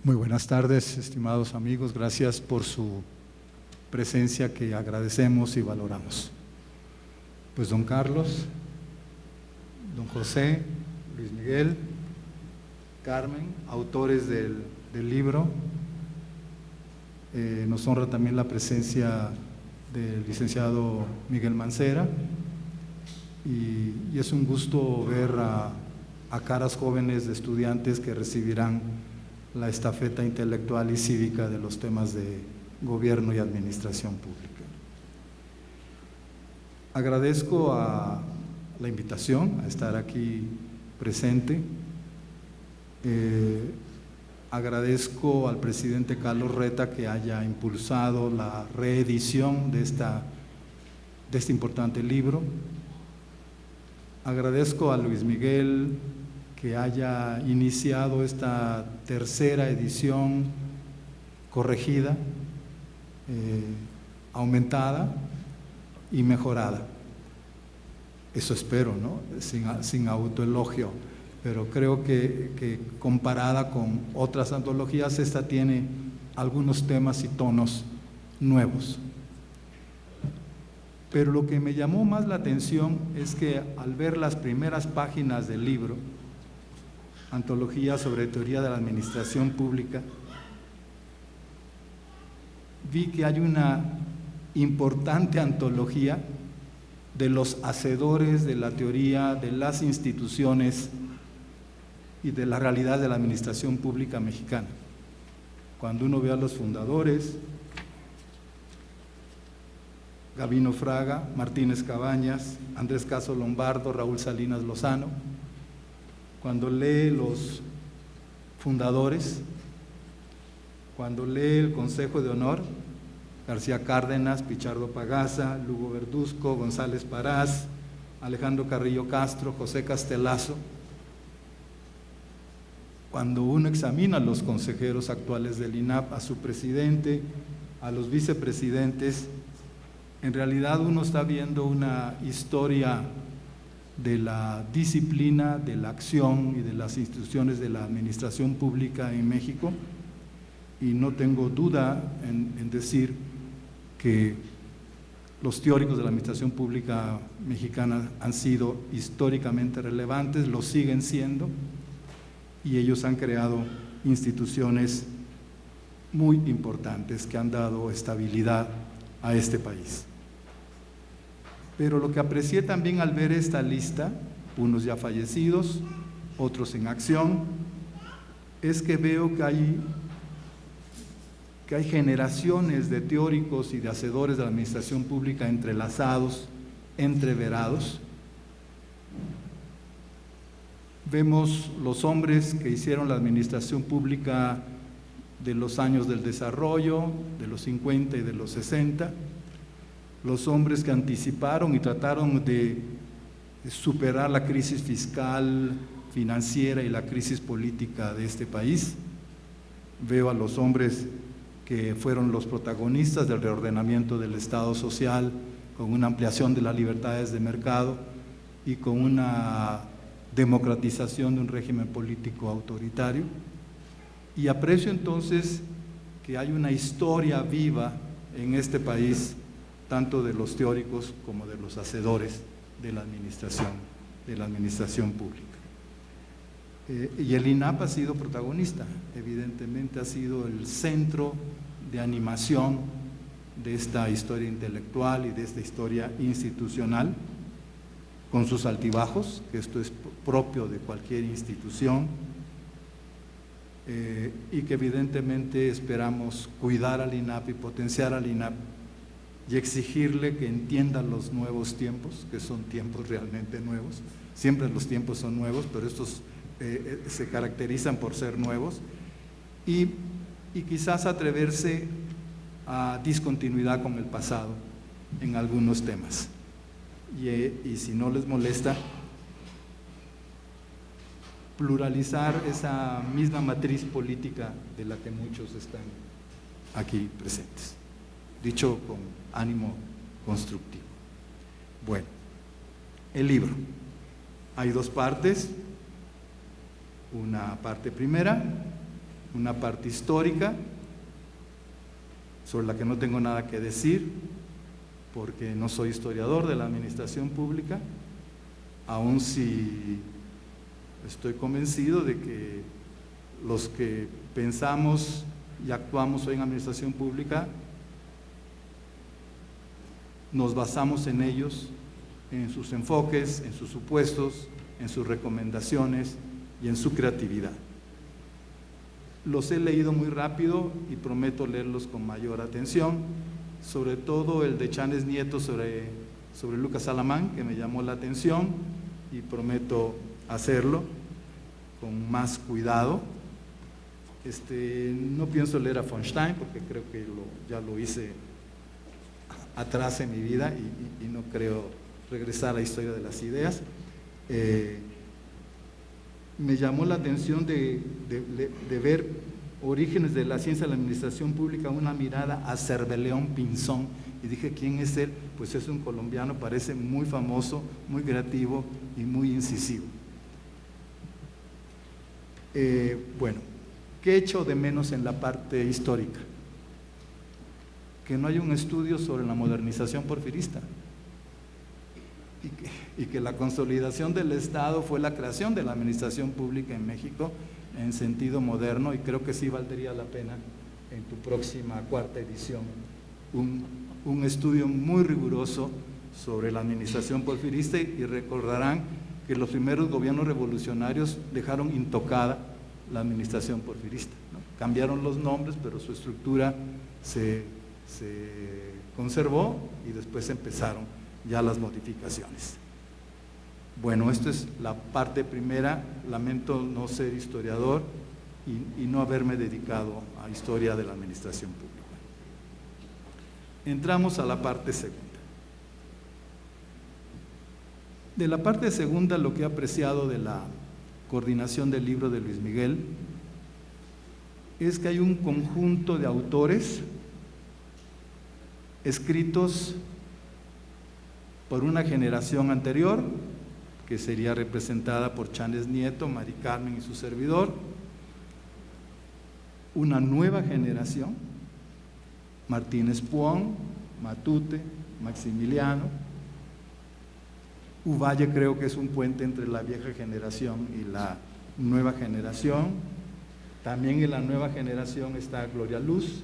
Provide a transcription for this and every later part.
Muy buenas tardes, estimados amigos. Gracias por su presencia que agradecemos y valoramos. Pues don Carlos, don José, Luis Miguel, Carmen, autores del libro. Nos honra también la presencia del licenciado Miguel Mancera y es un gusto ver a caras jóvenes de estudiantes que recibirán la estafeta intelectual y cívica de los temas de gobierno y administración pública. Agradezco a la invitación a estar aquí presente. Agradezco al presidente Carlos Reta que haya impulsado la reedición de este importante libro. Agradezco a Luis Miguel que haya iniciado esta tercera edición corregida, aumentada y mejorada. Eso espero, ¿no? Sin autoelogio, pero creo que comparada con otras antologías, esta tiene algunos temas y tonos nuevos. Pero lo que me llamó más la atención es que al ver las primeras páginas del libro, Antología sobre Teoría de la Administración Pública, vi que hay una importante antología de los hacedores de la teoría de las instituciones y de la realidad de la administración pública mexicana. Cuando uno ve a los fundadores, Gabino Fraga, Martínez Cabañas, Andrés Caso Lombardo, Raúl Salinas Lozano, cuando lee los fundadores, cuando lee el Consejo de Honor, García Cárdenas, Pichardo Pagaza, Lugo Verduzco, González Parás, Alejandro Carrillo Castro, José Castelazo, cuando uno examina a los consejeros actuales del INAP, a su presidente, a los vicepresidentes, en realidad uno está viendo una historia de la disciplina, de la acción y de las instituciones de la administración pública en México, y no tengo duda en decir que los teóricos de la administración pública mexicana han sido históricamente relevantes, lo siguen siendo, y ellos han creado instituciones muy importantes que han dado estabilidad a este país. Pero lo que aprecié también al ver esta lista, unos ya fallecidos, otros en acción, es que veo que hay generaciones de teóricos y de hacedores de la administración pública entrelazados, entreverados. Vemos los hombres que hicieron la administración pública de los años del desarrollo, de los 50 y de los 60, los hombres que anticiparon y trataron de superar la crisis fiscal, financiera y la crisis política de este país. Veo a los hombres que fueron los protagonistas del reordenamiento del Estado social, con una ampliación de las libertades de mercado y con una democratización de un régimen político autoritario. Y aprecio entonces que hay una historia viva en este país, tanto de los teóricos como de los hacedores de la administración pública. Y el INAP ha sido protagonista, evidentemente ha sido el centro de animación de esta historia intelectual y de esta historia institucional, con sus altibajos, que esto es propio de cualquier institución, y que evidentemente esperamos cuidar al INAP y potenciar al INAP y exigirle que entienda los nuevos tiempos, que son tiempos realmente nuevos. Siempre los tiempos son nuevos, pero estos se caracterizan por ser nuevos, y quizás atreverse a discontinuidad con el pasado en algunos temas. Y si no les molesta, pluralizar esa misma matriz política de la que muchos están aquí presentes. Dicho con ánimo constructivo. Bueno, el libro. Hay dos partes. Una parte primera una parte histórica, sobre la que no tengo nada que decir, porque no soy historiador de la administración pública, aun si estoy convencido de que los que pensamos y actuamos hoy en administración pública nos basamos en ellos, en sus enfoques, en sus supuestos, en sus recomendaciones y en su creatividad. Los he leído muy rápido y prometo leerlos con mayor atención, sobre todo el de Cháñez Nieto sobre Lucas Alamán, que me llamó la atención y prometo hacerlo con más cuidado. No pienso leer a von Stein porque creo que ya lo hice atrás en mi vida y no creo regresar a la historia de las ideas. Me llamó la atención de ver Orígenes de la Ciencia de la Administración Pública, una mirada a Cerveleón Pinzón, y dije, ¿quién es él? Pues es un colombiano, parece muy famoso, muy creativo y muy incisivo. Bueno, ¿qué echo de menos en la parte histórica? Que no hay un estudio sobre la modernización porfirista y que la consolidación del Estado fue la creación de la administración pública en México en sentido moderno, y creo que sí valdría la pena en tu próxima cuarta edición un estudio muy riguroso sobre la administración porfirista, y recordarán que los primeros gobiernos revolucionarios dejaron intocada la administración porfirista, ¿no? Cambiaron los nombres, pero su estructura se conservó y después empezaron ya las modificaciones. Bueno, esto es la parte primera. Lamento no ser historiador y no haberme dedicado a historia de la administración pública. Entramos a la parte segunda. De la parte segunda, lo que he apreciado de la coordinación del libro de Luis Miguel es que hay un conjunto de autores escritos por una generación anterior, que sería representada por Cháñez Nieto, Mari Carmen y su servidor, una nueva generación, Martínez Puón, Matute, Maximiliano, Uvalle creo que es un puente entre la vieja generación y la nueva generación. También en la nueva generación está Gloria Luz,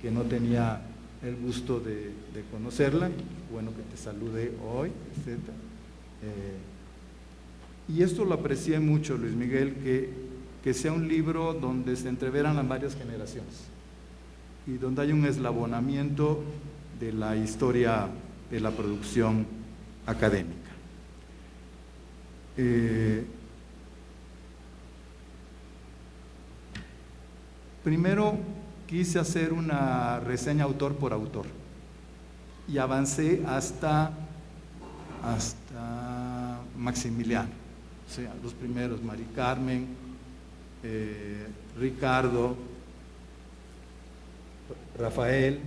que no tenía el gusto de conocerla, bueno que te salude hoy, etc. Y esto lo aprecié mucho, Luis Miguel, que sea un libro donde se entreveran las varias generaciones y donde hay un eslabonamiento de la historia de la producción académica. Primero quise hacer una reseña autor por autor y avancé hasta Maximiliano, o sea, los primeros, Mari Carmen, Ricardo, Rafael,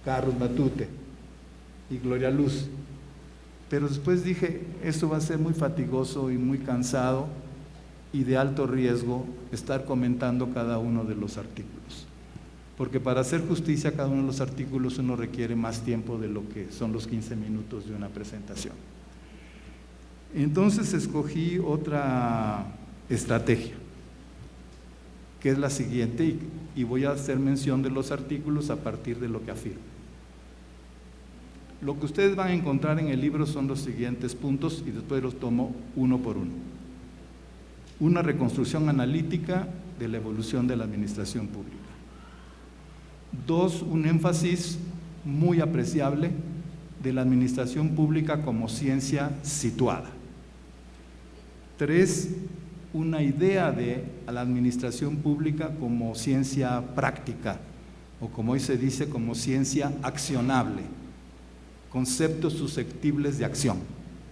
Carlos Matute y Gloria Luz. Pero después dije, esto va a ser muy fatigoso y muy cansado y de alto riesgo estar comentando cada uno de los artículos, porque para hacer justicia a cada uno de los artículos uno requiere más tiempo de lo que son los 15 minutos de una presentación. Entonces escogí otra estrategia, que es la siguiente, y voy a hacer mención de los artículos a partir de lo que afirmo. Lo que ustedes van a encontrar en el libro son los siguientes puntos y después los tomo uno por uno. Una reconstrucción analítica de la evolución de la administración pública. 2, un énfasis muy apreciable de la administración pública como ciencia situada. 3, una idea de la administración pública como ciencia práctica, o como hoy se dice, como ciencia accionable, conceptos susceptibles de acción,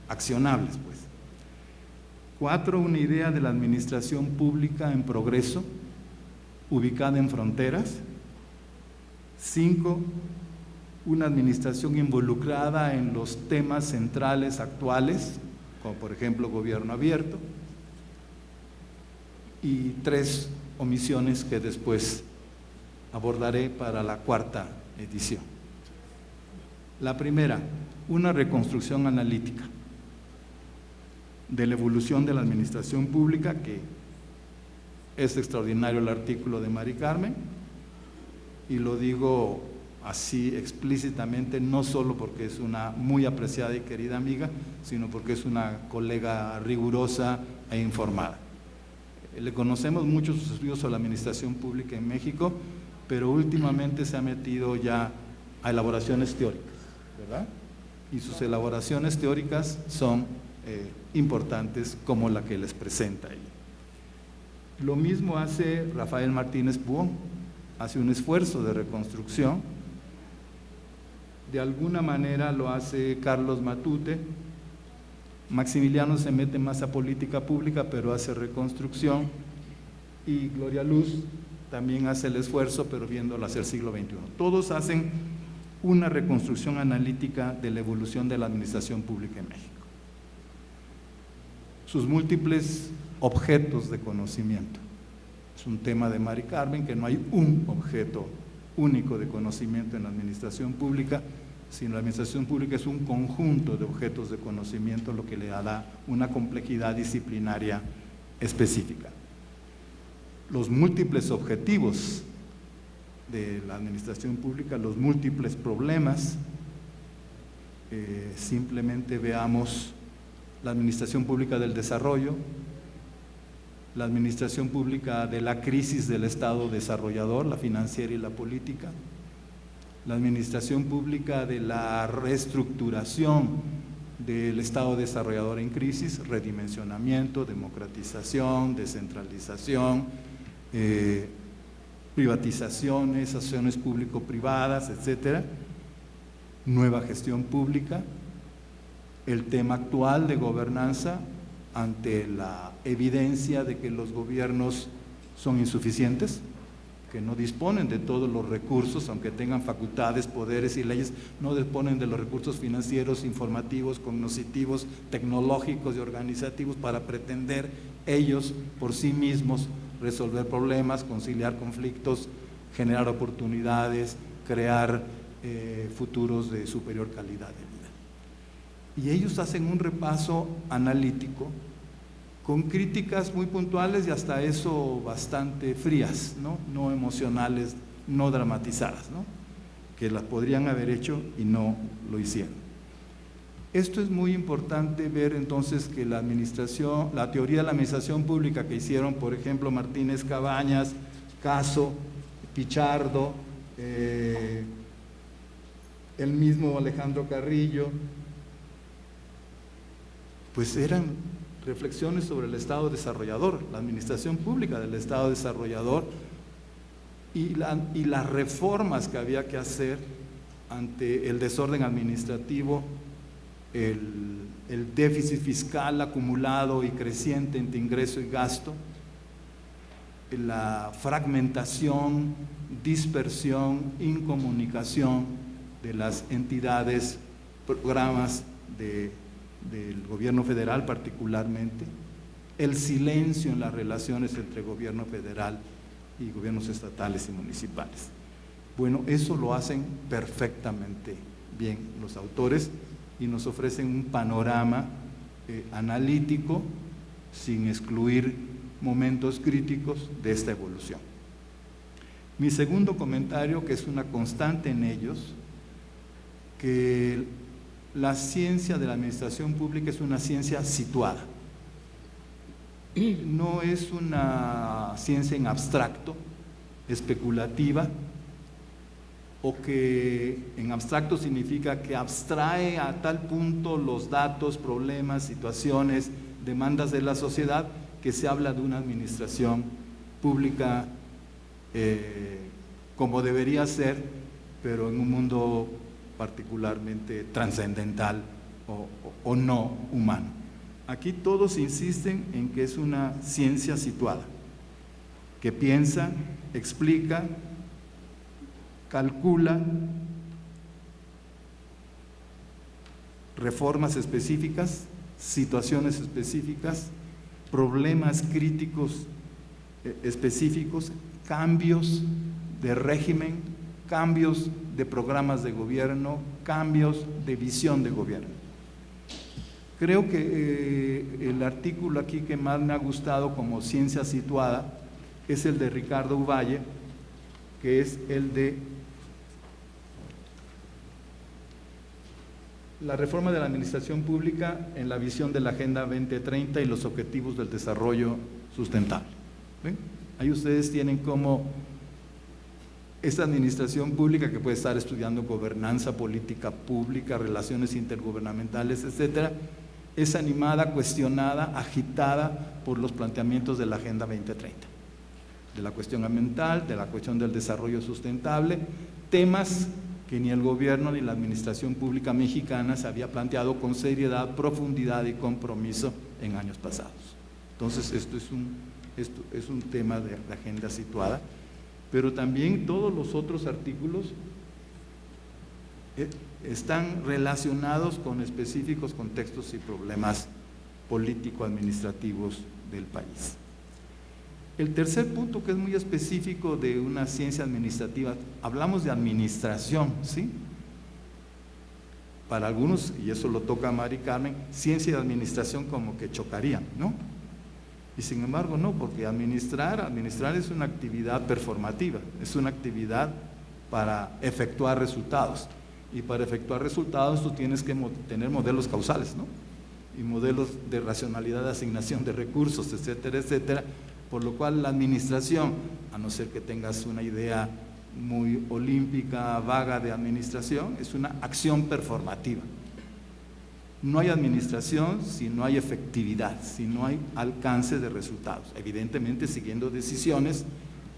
accionables pues. 4, una idea de la administración pública en progreso, ubicada en fronteras. 5, una administración involucrada en los temas centrales actuales, como por ejemplo gobierno abierto. Y 3, omisiones que después abordaré para la cuarta edición. La primera, una reconstrucción analítica de la evolución de la administración pública, que es extraordinario el artículo de Mari Carmen, y lo digo así explícitamente, no solo porque es una muy apreciada y querida amiga, sino porque es una colega rigurosa e informada. Le conocemos mucho sus estudios sobre la administración pública en México, pero últimamente se ha metido ya a elaboraciones teóricas, ¿verdad? Y sus elaboraciones teóricas son importantes, como la que les presenta ella. Lo mismo hace Rafael Martínez Puón, hace un esfuerzo de reconstrucción. De alguna manera lo hace Carlos Matute. Maximiliano se mete más a política pública, pero hace reconstrucción. Y Gloria Luz también hace el esfuerzo, pero viéndolo hacia el siglo XXI. Todos hacen una reconstrucción analítica de la evolución de la administración pública en México. Sus múltiples objetos de conocimiento. Es un tema de Mari Carmen, que no hay un objeto único de conocimiento en la administración pública, sino la administración pública es un conjunto de objetos de conocimiento, lo que le da una complejidad disciplinaria específica. Los múltiples objetivos de la administración pública, los múltiples problemas, simplemente veamos la administración pública del desarrollo, la administración pública de la crisis del Estado desarrollador, la financiera y la política, la administración pública de la reestructuración del Estado desarrollador en crisis, redimensionamiento, democratización, descentralización, privatizaciones, asociaciones público-privadas, etcétera, nueva gestión pública, el tema actual de gobernanza ante la evidencia de que los gobiernos son insuficientes, que no disponen de todos los recursos, aunque tengan facultades, poderes y leyes, no disponen de los recursos financieros, informativos, cognitivos, tecnológicos y organizativos para pretender ellos por sí mismos resolver problemas, conciliar conflictos, generar oportunidades, crear futuros de superior calidad de vida. Y ellos hacen un repaso analítico con críticas muy puntuales y hasta eso bastante frías, no emocionales, no dramatizadas, que las podrían haber hecho y no lo hicieron. Esto es muy importante ver entonces que la teoría de la administración pública que hicieron, por ejemplo, Martínez Cabañas, Caso, Pichardo, el mismo Alejandro Carrillo, pues eran reflexiones sobre el Estado desarrollador, la administración pública del Estado desarrollador y las reformas que había que hacer ante el desorden administrativo, el déficit fiscal acumulado y creciente entre ingreso y gasto, la fragmentación, dispersión, incomunicación de las entidades, programas del gobierno federal particularmente, el silencio en las relaciones entre gobierno federal y gobiernos estatales y municipales. Bueno, eso lo hacen perfectamente bien los autores y nos ofrecen un panorama analítico sin excluir momentos críticos de esta evolución. Mi segundo comentario, que es una constante en ellos, que la ciencia de la administración pública es una ciencia situada. No es una ciencia en abstracto, especulativa, o que en abstracto significa que abstrae a tal punto los datos, problemas, situaciones, demandas de la sociedad, que se habla de una administración pública como debería ser, pero en un mundo particularmente trascendental o no humano. Aquí todos insisten en que es una ciencia situada, que piensa, explica, calcula reformas específicas, situaciones específicas, problemas críticos específicos, cambios de régimen, cambios de programas de gobierno, cambios de visión de gobierno. Creo que el artículo aquí que más me ha gustado como ciencia situada es el de Ricardo Uvalle, que es el de la reforma de la administración pública en la visión de la Agenda 2030 y los objetivos del desarrollo sustentable. ¿Ven? Ahí ustedes tienen como esta administración pública, que puede estar estudiando gobernanza, política pública, relaciones intergubernamentales, etcétera, es animada, cuestionada, agitada por los planteamientos de la Agenda 2030, de la cuestión ambiental, de la cuestión del desarrollo sustentable, temas que ni el gobierno ni la administración pública mexicana se había planteado con seriedad, profundidad y compromiso en años pasados. Entonces, esto es un tema de agenda situada, pero también todos los otros artículos están relacionados con específicos contextos y problemas político-administrativos del país. El tercer punto, que es muy específico de una ciencia administrativa, hablamos de administración, ¿sí? Para algunos, y eso lo toca a Mari Carmen, ciencia y administración como que chocarían, ¿no? Y sin embargo no, porque administrar es una actividad performativa, es una actividad para efectuar resultados. Y para efectuar resultados tú tienes que tener modelos causales, ¿no? Y modelos de racionalidad de asignación de recursos, etcétera, etcétera. Por lo cual la administración, a no ser que tengas una idea muy olímpica, vaga de administración, es una acción performativa. No hay administración si no hay efectividad, si no hay alcance de resultados. Evidentemente siguiendo decisiones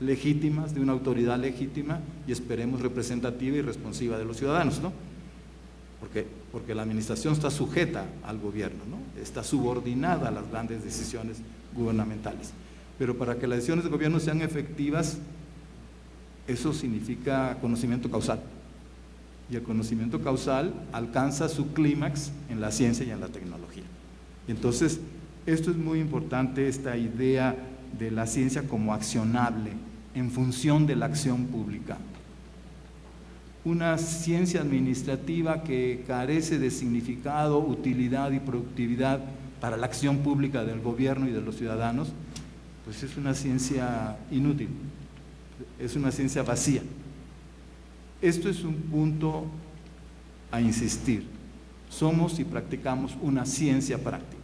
legítimas de una autoridad legítima y esperemos representativa y responsiva de los ciudadanos, ¿no? Porque la administración está sujeta al gobierno, ¿no? Está subordinada a las grandes decisiones gubernamentales. Pero para que las decisiones de gobierno sean efectivas, eso significa conocimiento causal. Y el conocimiento causal alcanza su clímax en la ciencia y en la tecnología. Y entonces, esto es muy importante, esta idea de la ciencia como accionable en función de la acción pública. Una ciencia administrativa que carece de significado, utilidad y productividad para la acción pública del gobierno y de los ciudadanos, pues es una ciencia inútil, es una ciencia vacía. Esto es un punto a insistir. Somos y practicamos una ciencia práctica.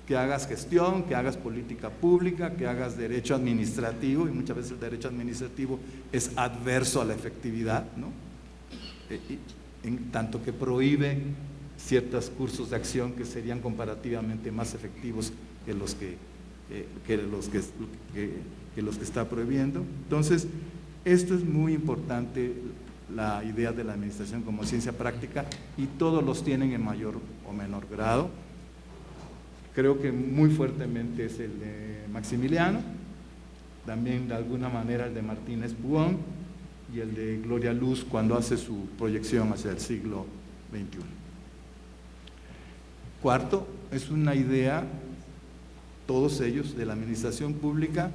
Que hagas gestión, que hagas política pública, que hagas derecho administrativo, y muchas veces el derecho administrativo es adverso a la efectividad, ¿no? En tanto que prohíbe ciertos cursos de acción que serían comparativamente más efectivos que los que está prohibiendo. Entonces, esto es muy importante, la idea de la administración como ciencia práctica, y todos los tienen en mayor o menor grado. Creo que muy fuertemente es el de Maximiliano, también de alguna manera el de Martínez Buón y el de Gloria Luz cuando hace su proyección hacia el siglo XXI. Cuarto, es una idea, todos ellos, de la administración pública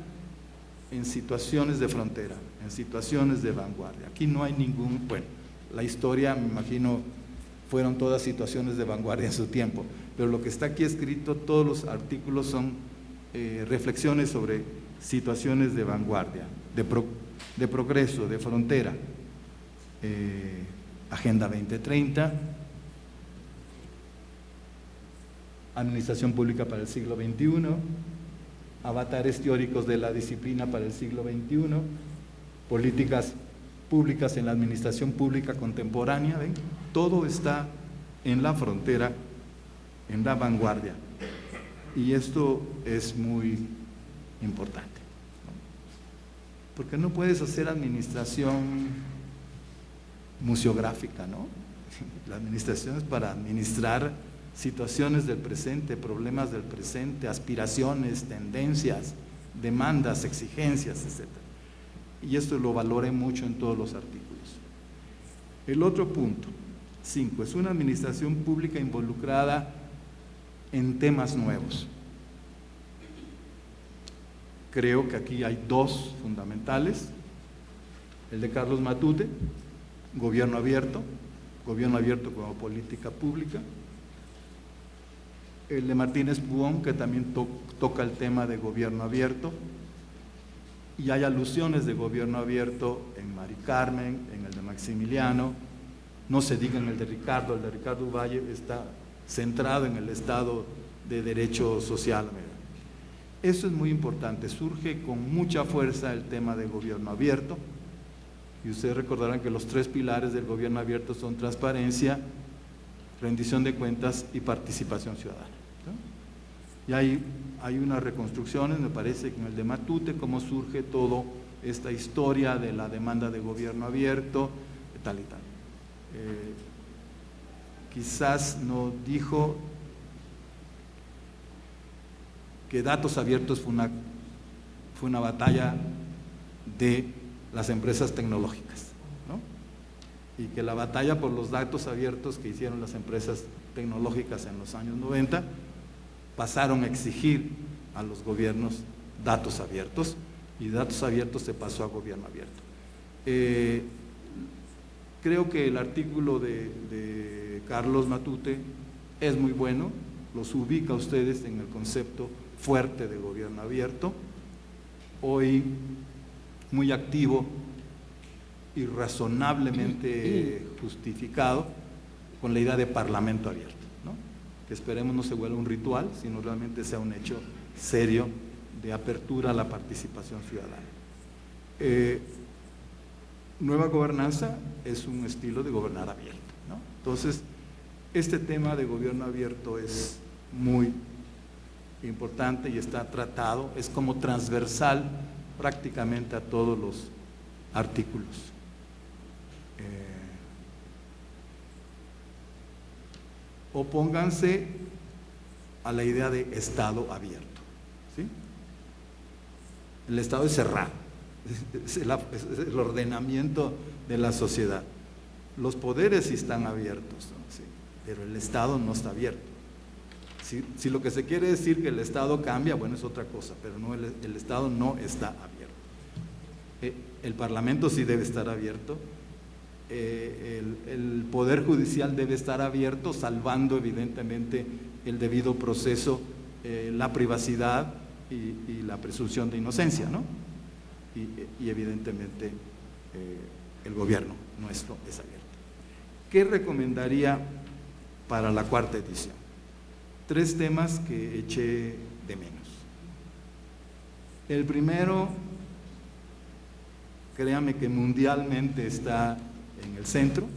en situaciones de frontera, en situaciones de vanguardia. Aquí no hay ningún, bueno, la historia, me imagino, fueron todas situaciones de vanguardia en su tiempo, pero lo que está aquí escrito, todos los artículos son reflexiones sobre situaciones de vanguardia, de progreso, de frontera. Agenda 2030, Administración Pública para el siglo XXI, avatares teóricos de la disciplina para el siglo XXI, políticas públicas en la administración pública contemporánea, ¿ven? Todo está en la frontera, en la vanguardia, y esto es muy importante, ¿no? Porque no puedes hacer administración museográfica, ¿no? La administración es para administrar situaciones del presente, problemas del presente, aspiraciones, tendencias, demandas, exigencias, etc. Y esto lo valoré mucho en todos los artículos. El otro punto, 5, es una administración pública involucrada en temas nuevos. creo que aquí hay dos fundamentales: el de Carlos Matute, gobierno abierto como política pública; el de Martínez Puón, que también toca el tema de gobierno abierto, y hay alusiones de gobierno abierto en Mari Carmen, en el de Maximiliano, no se diga en el de Ricardo Valle está centrado en el Estado de Derecho Social. Eso es muy importante, surge con mucha fuerza el tema de gobierno abierto, y ustedes recordarán que los tres pilares del gobierno abierto son transparencia, rendición de cuentas y participación ciudadana, ¿no? Y hay unas reconstrucciones, me parece que en el de Matute, cómo surge toda esta historia de la demanda de gobierno abierto, tal y tal. Quizás no dijo que datos abiertos fue una batalla de las empresas tecnológicas, ¿no? Y que la batalla por los datos abiertos que hicieron las empresas tecnológicas en los años 90 pasaron a exigir a los gobiernos datos abiertos, y datos abiertos se pasó a gobierno abierto. Creo que el artículo de Carlos Matute es muy bueno, los ubica a ustedes en el concepto fuerte de gobierno abierto, hoy muy activo y razonablemente justificado con la idea de parlamento abierto, ¿no? Que esperemos no se vuelva un ritual, sino realmente sea un hecho serio de apertura a la participación ciudadana. Nueva gobernanza es un estilo de gobernar abierto, ¿no? Entonces, este tema de gobierno abierto es muy importante y está tratado, es como transversal prácticamente a todos los artículos. Opónganse a la idea de Estado abierto, ¿sí? El Estado es cerrado, es el ordenamiento de la sociedad. Los poderes sí están abiertos, ¿no? Sí, pero el Estado no está abierto. Si lo que se quiere decir que el Estado cambia, bueno, es otra cosa, pero no, el Estado no está abierto. El Parlamento sí debe estar abierto, el Poder Judicial debe estar abierto, salvando evidentemente el debido proceso, la privacidad y la presunción de inocencia, ¿no? Y evidentemente el gobierno nuestro es abierto. ¿Qué recomendaría para la cuarta edición? 3 temas que eché de menos. El primero, créame que mundialmente está en el centro,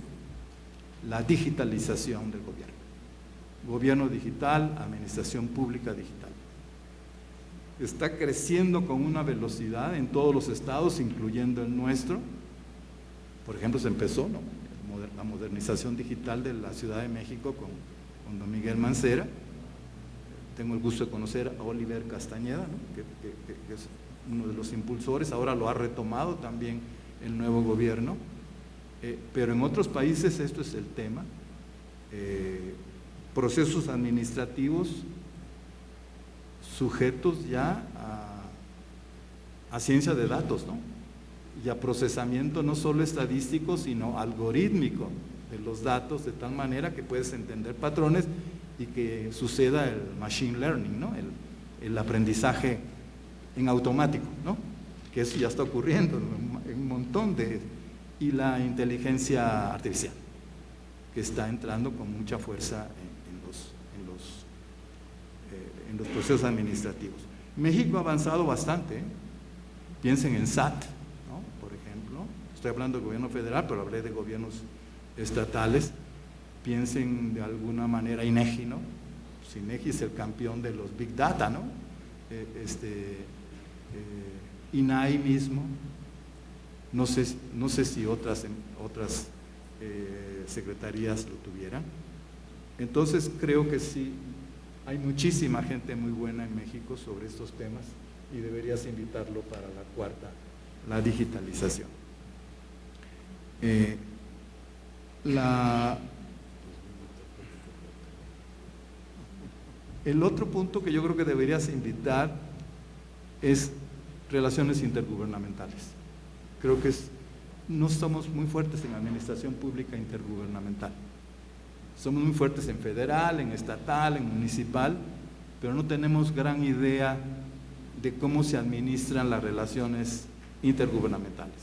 la digitalización del gobierno. Gobierno digital, administración pública digital. Está creciendo con una velocidad en todos los estados, incluyendo el nuestro. Por ejemplo, se empezó, ¿no?, la modernización digital de la Ciudad de México con don Miguel Mancera. Tengo el gusto de conocer a Oliver Castañeda, ¿no?, que es uno de los impulsores, ahora lo ha retomado también el nuevo gobierno, pero en otros países esto es el tema. Procesos administrativos sujetos ya a ciencia de datos, ¿no?, y a procesamiento no solo estadístico, sino algorítmico de los datos, de tal manera que puedes entender patrones y que suceda el machine learning, ¿no?, el aprendizaje en automático, ¿no?, que eso ya está ocurriendo en un montón y la inteligencia artificial, que está entrando con mucha fuerza en los procesos administrativos. México ha avanzado bastante, ¿eh? Piensen en SAT, ¿no?, por ejemplo. Estoy hablando de gobierno federal, pero hablé de gobiernos estatales. Piensen de alguna manera INEGI, ¿no? Pues INEGI es el campeón de los Big Data, ¿no? INAI mismo, no sé si otras secretarías lo tuvieran. Entonces creo que sí, hay muchísima gente muy buena en México sobre estos temas y deberías invitarlo para la cuarta, la digitalización. El otro punto que yo creo que deberías invitar es relaciones intergubernamentales. Creo que no somos muy fuertes en administración pública intergubernamental. Somos muy fuertes en federal, en estatal, en municipal, pero no tenemos gran idea de cómo se administran las relaciones intergubernamentales.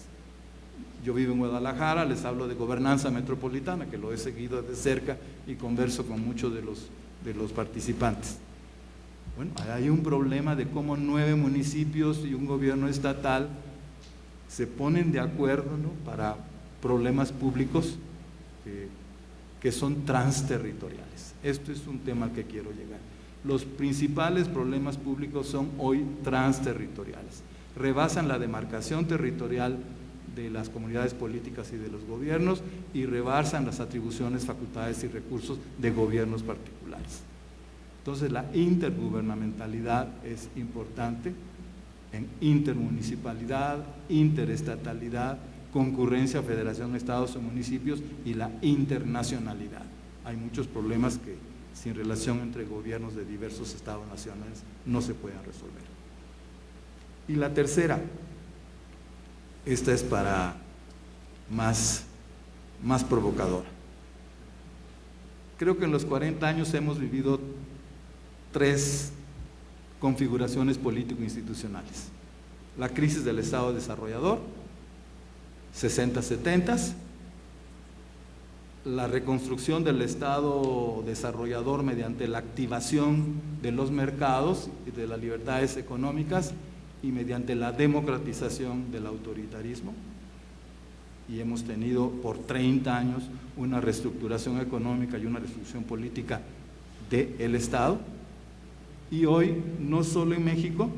Yo vivo en Guadalajara, les hablo de gobernanza metropolitana, que lo he seguido de cerca y converso con muchos de los participantes. Bueno, hay un problema de cómo 9 municipios y un gobierno estatal se ponen de acuerdo, ¿no?, para problemas públicos que son transterritoriales. Esto es un tema al que quiero llegar. Los principales problemas públicos son hoy transterritoriales. Rebasan la demarcación territorial de las comunidades políticas y de los gobiernos y rebasan las atribuciones, facultades y recursos de gobiernos particulares. Entonces, la intergubernamentalidad es importante en intermunicipalidad, interestatalidad, concurrencia, federación, estados o municipios y la internacionalidad. Hay muchos problemas que sin relación entre gobiernos de diversos estados nacionales no se pueden resolver. Y la tercera, esta es para más provocadora. Creo que en los 40 años hemos vivido 3 configuraciones político-institucionales. La crisis del Estado desarrollador, 60-70s, la reconstrucción del Estado desarrollador mediante la activación de los mercados y de las libertades económicas y mediante la democratización del autoritarismo. Y hemos tenido por 30 años una reestructuración económica y una reestructuración política del Estado. Y hoy, no solo en México,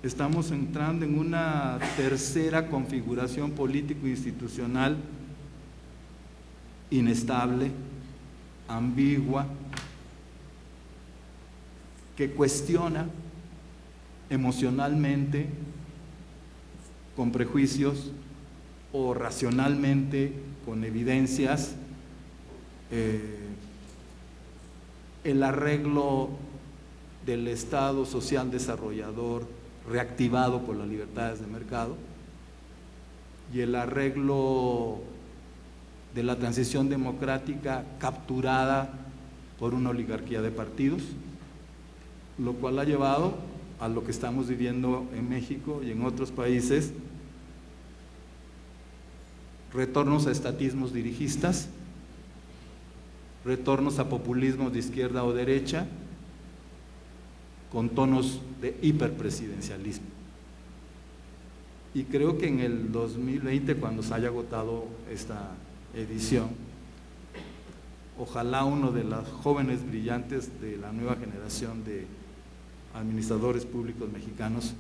estamos entrando en una tercera configuración político-institucional inestable, ambigua, que cuestiona emocionalmente, con prejuicios, o racionalmente, con evidencias, el arreglo del Estado social desarrollador reactivado por las libertades de mercado y el arreglo de la transición democrática capturada por una oligarquía de partidos, lo cual ha llevado a lo que estamos viviendo en México y en otros países: retornos a estatismos dirigistas, retornos a populismos de izquierda o derecha, con tonos de hiperpresidencialismo. Y creo que en el 2020, cuando se haya agotado esta edición, ojalá uno de los jóvenes brillantes de la nueva generación de administradores públicos mexicanos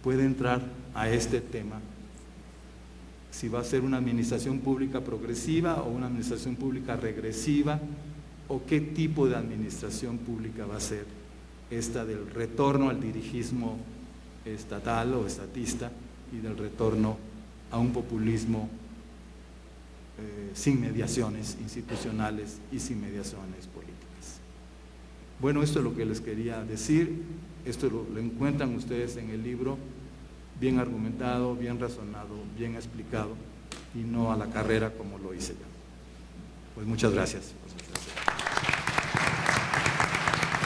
pueda entrar a este tema, si va a ser una administración pública progresiva o una administración pública regresiva, o qué tipo de administración pública va a ser esta del retorno al dirigismo estatal o estatista y del retorno a un populismo sin mediaciones institucionales y sin mediaciones políticas. Bueno, esto es lo que les quería decir. Esto lo encuentran ustedes en el libro, bien argumentado, bien razonado, bien explicado, y no a la carrera como lo hice yo. Pues muchas gracias.